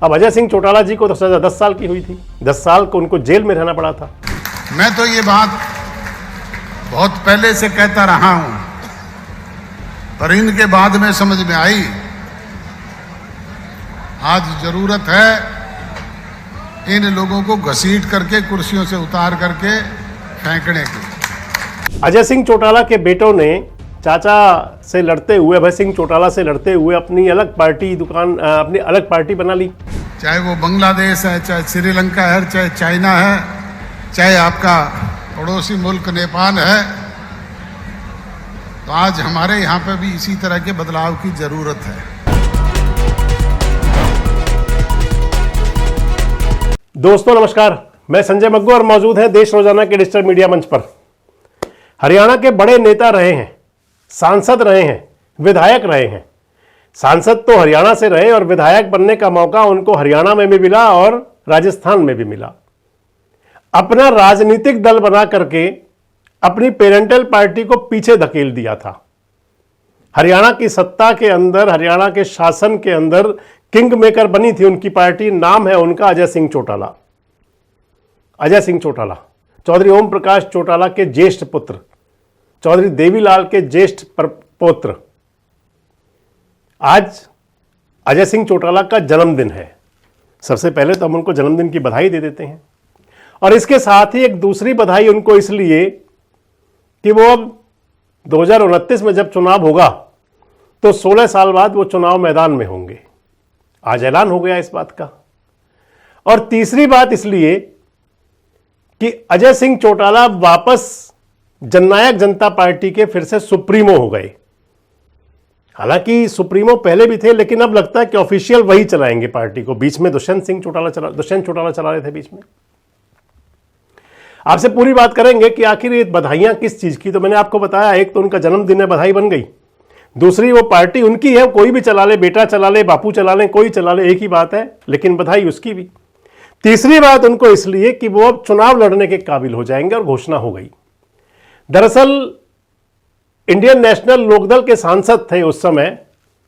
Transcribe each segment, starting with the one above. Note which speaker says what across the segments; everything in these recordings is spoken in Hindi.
Speaker 1: अब अजय सिंह चौटाला जी को तो सजा 10 साल की हुई थी, 10 साल को उनको जेल में रहना पड़ा था।
Speaker 2: मैं तो ये बात बहुत पहले से कहता रहा हूं, पर इनके बाद में समझ में आई। आज जरूरत है इन लोगों को घसीट करके कुर्सियों से उतार करके फेंकने की।
Speaker 1: अजय सिंह चौटाला के बेटों ने चाचा से लड़ते हुए, अभय सिंह चौटाला से लड़ते हुए अपनी अलग पार्टी अपनी अलग पार्टी बना ली।
Speaker 2: चाहे वो बांग्लादेश है, चाहे श्रीलंका है, चाहे चाइना है, चाहे आपका पड़ोसी मुल्क नेपाल है, तो आज हमारे यहाँ पे भी इसी तरह के बदलाव की जरूरत है।
Speaker 1: दोस्तों नमस्कार, मैं संजय मग्गू और मौजूद हैं देश रोजाना के डिजिटल मीडिया मंच पर। हरियाणा के बड़े नेता रहे हैं, सांसद रहे हैं, विधायक रहे हैं। सांसद तो हरियाणा से रहे और विधायक बनने का मौका उनको हरियाणा में भी मिला और राजस्थान में भी मिला। अपना राजनीतिक दल बना करके अपनी पेरेंटल पार्टी को पीछे धकेल दिया था। हरियाणा की सत्ता के अंदर, हरियाणा के शासन के अंदर किंग मेकर बनी थी उनकी पार्टी। नाम है उनका अजय सिंह चौटाला। अजय सिंह चौटाला चौधरी ओम प्रकाश चौटाला के ज्येष्ठ पुत्र, चौधरी देवीलाल के ज्येष्ठ पौत्र। आज अजय सिंह चौटाला का जन्मदिन है। सबसे पहले तो हम उनको जन्मदिन की बधाई दे देते हैं, और इसके साथ ही एक दूसरी बधाई उनको इसलिए कि वो अब 2029 में जब चुनाव होगा तो 16 साल बाद वो चुनाव मैदान में होंगे। आज ऐलान हो गया इस बात का। और तीसरी बात इसलिए कि अजय सिंह चौटाला वापस जननायक जनता पार्टी के फिर से सुप्रीमो हो गए। हालांकि सुप्रीमो पहले भी थे, लेकिन अब लगता है कि ऑफिशियल वही चलाएंगे पार्टी को। बीच में दुष्यंत चौटाला चला रहे थे बीच में। आपसे पूरी बात करेंगे कि आखिर ये बधाइयां किस चीज की। तो मैंने आपको बताया, एक तो उनका जन्मदिन है, बधाई बन गई। दूसरी, वो पार्टी उनकी है, कोई भी चला ले, बेटा चला ले, बापू चला ले, कोई चला ले, एक ही बात है, लेकिन बधाई उसकी भी। तीसरी बात उनको इसलिए कि वो अब चुनाव लड़ने के काबिल हो जाएंगे और घोषणा हो गई। दरअसल इंडियन नेशनल लोकदल के सांसद थे उस समय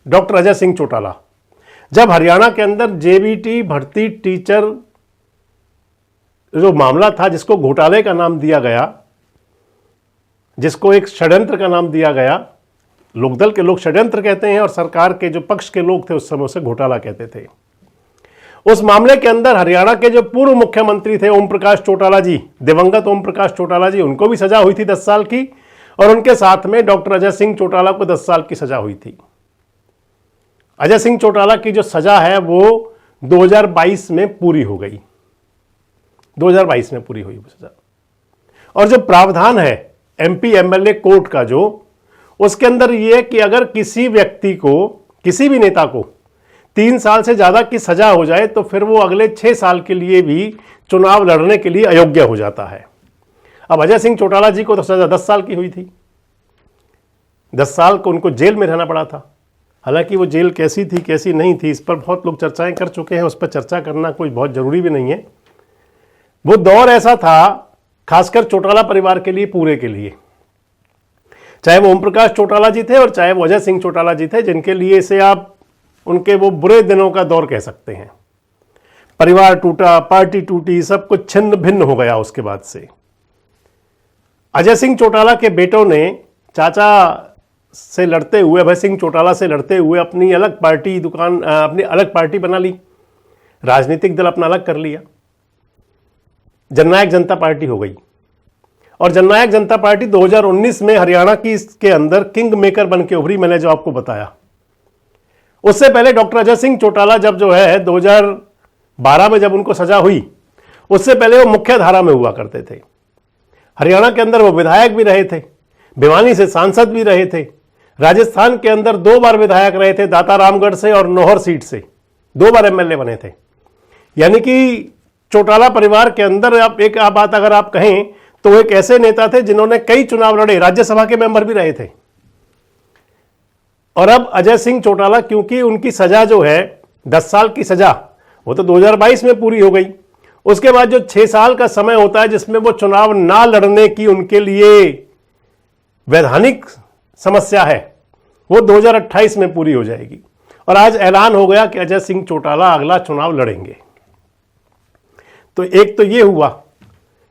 Speaker 1: डॉक्टर अजय सिंह चौटाला, जब हरियाणा के अंदर जेबीटी भर्ती टीचर जो मामला था, जिसको घोटाले का नाम दिया गया, जिसको एक षड्यंत्र का नाम दिया गया। लोकदल के लोग षड्यंत्र कहते हैं और सरकार के जो पक्ष के लोग थे उस समय उसे घोटाला कहते थे। उस मामले के अंदर हरियाणा के जो पूर्व मुख्यमंत्री थे ओम प्रकाश चौटाला जी, दिवंगत ओम प्रकाश चौटाला जी, उनको भी सजा हुई थी 10 साल की, और उनके साथ में डॉक्टर अजय सिंह चौटाला को 10 साल की सजा हुई थी। अजय सिंह चौटाला की जो सजा है वो 2022 में पूरी हो गई। 2022 में पूरी हुई वो सजा। और जो प्रावधान है एमपी एमएलए कोर्ट का, जो उसके अंदर ये कि अगर किसी व्यक्ति को, किसी भी नेता को 3 साल से ज्यादा की सजा हो जाए तो फिर वो अगले 6 साल के लिए भी चुनाव लड़ने के लिए अयोग्य हो जाता है। अब अजय सिंह चौटाला जी को तो सजा 10 साल की हुई थी, 10 साल को उनको जेल में रहना पड़ा था। हालांकि वो जेल कैसी थी कैसी नहीं थी इस पर बहुत लोग चर्चाएं कर चुके हैं, उस पर चर्चा करना कोई बहुत जरूरी भी नहीं है। वो दौर ऐसा था, खासकर चौटाला परिवार के लिए, पूरे के लिए, चाहे वो ओम प्रकाश चौटाला जी थे और चाहे वो अजय सिंह चौटाला जी थे, जिनके लिए इसे आप उनके वो बुरे दिनों का दौर कह सकते हैं। परिवार टूटा, पार्टी टूटी, सब कुछ छिन्न भिन्न हो गया उसके बाद से। अजय सिंह चौटाला के बेटों ने चाचा से लड़ते हुए, अभय सिंह चौटाला से लड़ते हुए अपनी अलग पार्टी बना ली, राजनीतिक दल अपना अलग कर लिया, जननायक जनता पार्टी हो गई। और जननायक जनता पार्टी 2019 में हरियाणा की के अंदर किंग मेकर बन के उभरी, मैंने जो आपको बताया। उससे पहले डॉक्टर अजय सिंह चौटाला जब जो है 2012 में जब उनको सजा हुई, उससे पहले वो मुख्य धारा में हुआ करते थे। हरियाणा के अंदर वो विधायक भी रहे थे, भिवानी से सांसद भी रहे थे, राजस्थान के अंदर 2 बार विधायक रहे थे, दाता रामगढ़ से और नौहर सीट से 2 बार एमएलए बने थे। यानी कि चौटाला परिवार के अंदर एक बात अगर आप कहें तो वो एक ऐसे नेता थे जिन्होंने कई चुनाव लड़े, राज्यसभा के मेंबर भी रहे थे। और अब अजय सिंह चौटाला, क्योंकि उनकी सजा जो है 10 साल की सजा, वो तो 2022 में पूरी हो गई। उसके बाद जो 6 साल का समय होता है जिसमें वो चुनाव ना लड़ने की उनके लिए वैधानिक समस्या है, वो 2028 में पूरी हो जाएगी। और आज ऐलान हो गया कि अजय सिंह चौटाला अगला चुनाव लड़ेंगे। तो एक तो ये हुआ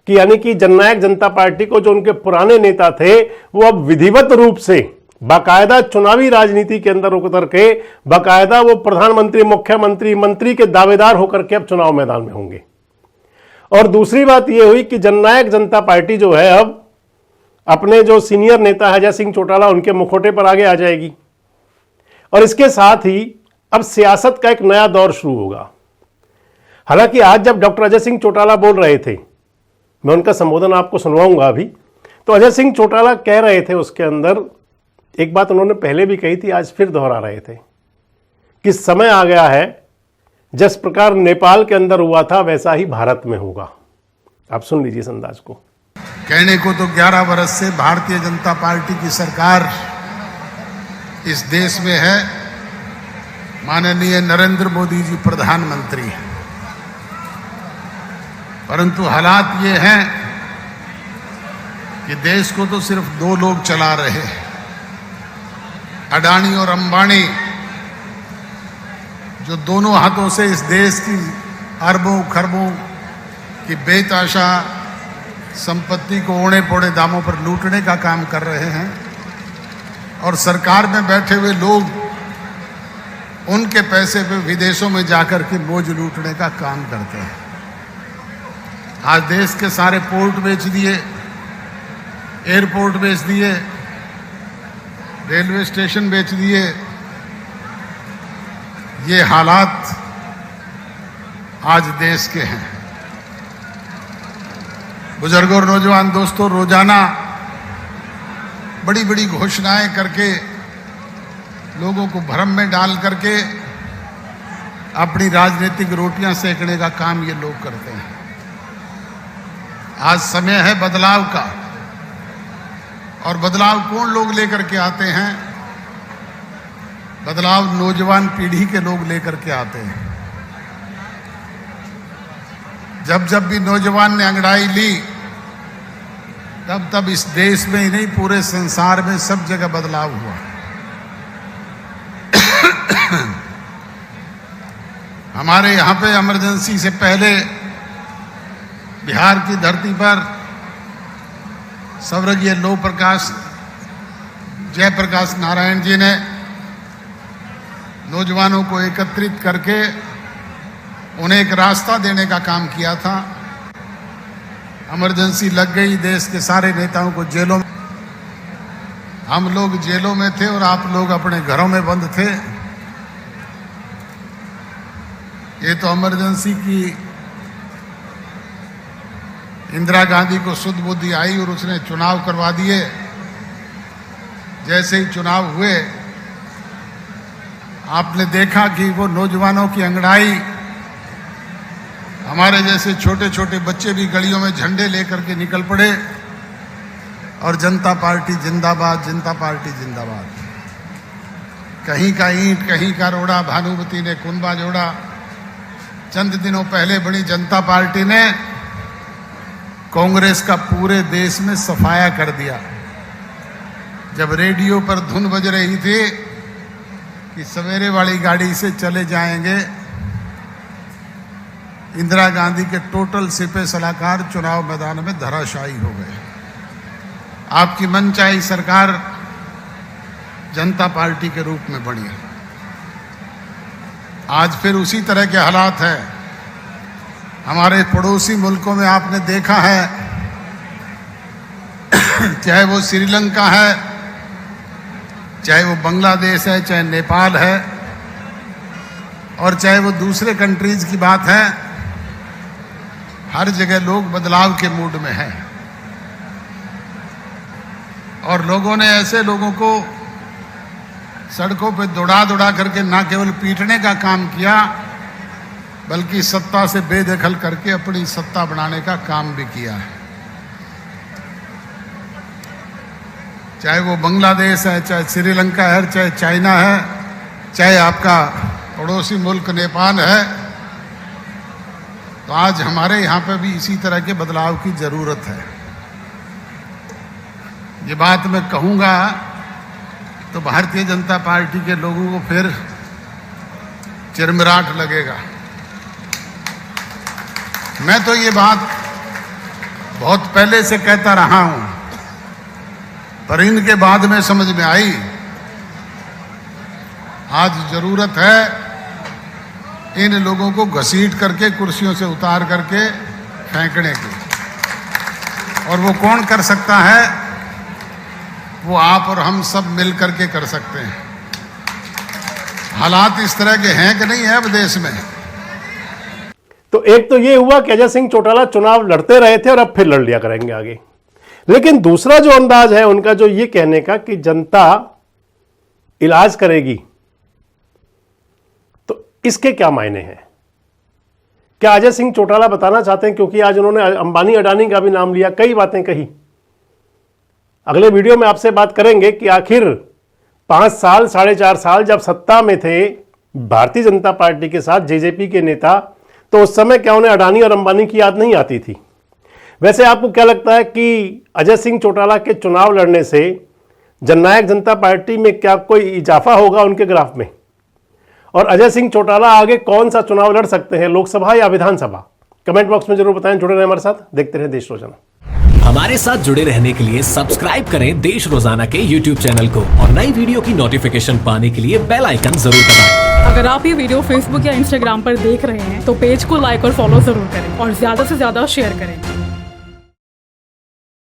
Speaker 1: कि यानी कि जननायक जनता पार्टी को जो उनके पुराने नेता थे वो अब विधिवत रूप से बाकायदा चुनावी राजनीति के अंदर उतर के बाकायदा वो प्रधानमंत्री, मुख्यमंत्री, मंत्री के दावेदार होकर के अब चुनाव मैदान में होंगे। और दूसरी बात यह हुई कि जननायक जनता पार्टी जो है अब अपने जो सीनियर नेता है अजय सिंह चौटाला उनके मुखौटे पर आगे आ जाएगी। और इसके साथ ही अब सियासत का एक नया दौर शुरू होगा। हालांकि आज जब डॉक्टर अजय सिंह चौटाला बोल रहे थे, मैं उनका संबोधन आपको सुनवाऊंगा अभी, तो अजय सिंह चौटाला कह रहे थे उसके अंदर एक बात उन्होंने पहले भी कही थी, आज फिर दोहरा रहे थे कि समय आ गया है, जिस प्रकार नेपाल के अंदर हुआ था वैसा ही भारत में होगा। आप सुन लीजिए इस अंदाज को।
Speaker 2: कहने को तो 11 वर्ष से भारतीय जनता पार्टी की सरकार इस देश में है, माननीय नरेंद्र मोदी जी प्रधानमंत्री हैं, परंतु हालात ये हैं कि देश को तो सिर्फ 2 लोग चला रहे हैं, अडानी और अंबानी, जो दोनों हाथों से इस देश की अरबों खरबों की बेतहाशा संपत्ति को ओणे पोड़े दामों पर लूटने का काम कर रहे हैं। और सरकार में बैठे हुए लोग उनके पैसे पे विदेशों में जाकर के मौज लूटने का काम करते हैं। आज देश के सारे पोर्ट बेच दिए, एयरपोर्ट बेच दिए, रेलवे स्टेशन बेच दिए। ये हालात आज देश के हैं। बुजुर्गों और नौजवान दोस्तों, रोजाना बड़ी बड़ी घोषणाएं करके लोगों को भ्रम में डाल करके अपनी राजनीतिक रोटियां सेकने का काम ये लोग करते हैं। आज समय है बदलाव का, और बदलाव कौन लोग लेकर के आते हैं? बदलाव नौजवान पीढ़ी के लोग लेकर के आते हैं। जब जब भी नौजवान ने अंगड़ाई ली, तब तब इस देश में ही नहीं पूरे संसार में सब जगह बदलाव हुआ। हमारे यहाँ पे इमरजेंसी से पहले बिहार की धरती पर स्वर्गीय लौह प्रकाश जयप्रकाश नारायण जी ने नौजवानों को एकत्रित करके उन्हें एक रास्ता देने का काम किया था। इमरजेंसी लग गई, देश के सारे नेताओं को जेलों में, हम लोग जेलों में थे और आप लोग अपने घरों में बंद थे। ये तो इमरजेंसी की इंदिरा गांधी को सुध बुद्धि आई और उसने चुनाव करवा दिए। जैसे ही चुनाव हुए, आपने देखा कि वो नौजवानों की अंगड़ाई, हमारे जैसे छोटे छोटे बच्चे भी गलियों में झंडे लेकर के निकल पड़े और जनता पार्टी जिंदाबाद, जनता पार्टी जिंदाबाद। कहीं का ईंट, कहीं का रोड़ा, भानुमति ने कुंबा जोड़ा। चंद दिनों पहले बड़ी जनता पार्टी ने कांग्रेस का पूरे देश में सफाया कर दिया। जब रेडियो पर धुन बज रही थी कि सवेरे वाली गाड़ी से चले जाएंगे, इंदिरा गांधी के टोटल सिपह सलाहकार चुनाव मैदान में धराशायी हो गए। आपकी मनचाही सरकार जनता पार्टी के रूप में बनी। आज फिर उसी तरह के हालात हैं। हमारे पड़ोसी मुल्कों में आपने देखा है, चाहे वो श्रीलंका है, चाहे वो बांग्लादेश है, चाहे नेपाल है, और चाहे वो दूसरे कंट्रीज की बात है, हर जगह लोग बदलाव के मूड में हैं। और लोगों ने ऐसे लोगों को सड़कों पे दौड़ा दौड़ा करके ना केवल पीटने का काम किया, बल्कि सत्ता से बेदखल करके अपनी सत्ता बनाने का काम भी किया है। चाहे वो बांग्लादेश है, चाहे श्रीलंका है, चाहे चाइना है, चाहे आपका पड़ोसी मुल्क नेपाल है, तो आज हमारे यहाँ पे भी इसी तरह के बदलाव की जरूरत है। ये बात मैं कहूँगा तो भारतीय जनता पार्टी के लोगों को फिर चिरमिराट लगेगा। मैं तो ये बात बहुत पहले से कहता रहा हूं, पर इनके बाद में समझ में आई आज जरूरत है इन लोगों को घसीट करके कुर्सियों से उतार करके फेंकने की। और वो कौन कर सकता है? वो आप और हम सब मिल करके कर सकते हैं। हालात इस तरह के हैं कि नहीं है अब देश में।
Speaker 1: तो एक तो ये हुआ कि अजय सिंह चौटाला चुनाव लड़ते रहे थे और अब फिर लड़ लिया करेंगे आगे। लेकिन दूसरा जो अंदाज है उनका, जो ये कहने का कि जनता इलाज करेगी, तो इसके क्या मायने हैं? क्या अजय सिंह चौटाला बताना चाहते हैं, क्योंकि आज उन्होंने अंबानी अडानी का भी नाम लिया, कई बातें कही। अगले वीडियो में आपसे बात करेंगे कि आखिर 5 साल 4.5 साल जब सत्ता में थे भारतीय जनता पार्टी के साथ जेजेपी के नेता, तो उस समय क्या उन्हें अडानी और अंबानी की याद नहीं आती थी? वैसे आपको क्या लगता है कि अजय सिंह चौटाला के चुनाव लड़ने से जननायक जनता पार्टी में क्या कोई इजाफा होगा उनके ग्राफ में? और अजय सिंह चौटाला आगे कौन सा चुनाव लड़ सकते हैं, लोकसभा या विधानसभा? कमेंट बॉक्स में जरूर बताएं। जुड़े रहें हमारे साथ, देखते रहें देश रोजाना।
Speaker 3: हमारे साथ जुड़े रहने के लिए सब्सक्राइब करें देश रोजाना के YouTube चैनल को और नई वीडियो की नोटिफिकेशन पाने के लिए बेल आइकन जरूर दबाएं।
Speaker 4: अगर आप ये वीडियो फेसबुक या इंस्टाग्राम पर देख रहे हैं तो पेज को लाइक और फॉलो जरूर करें और ज्यादा से ज्यादा शेयर करें।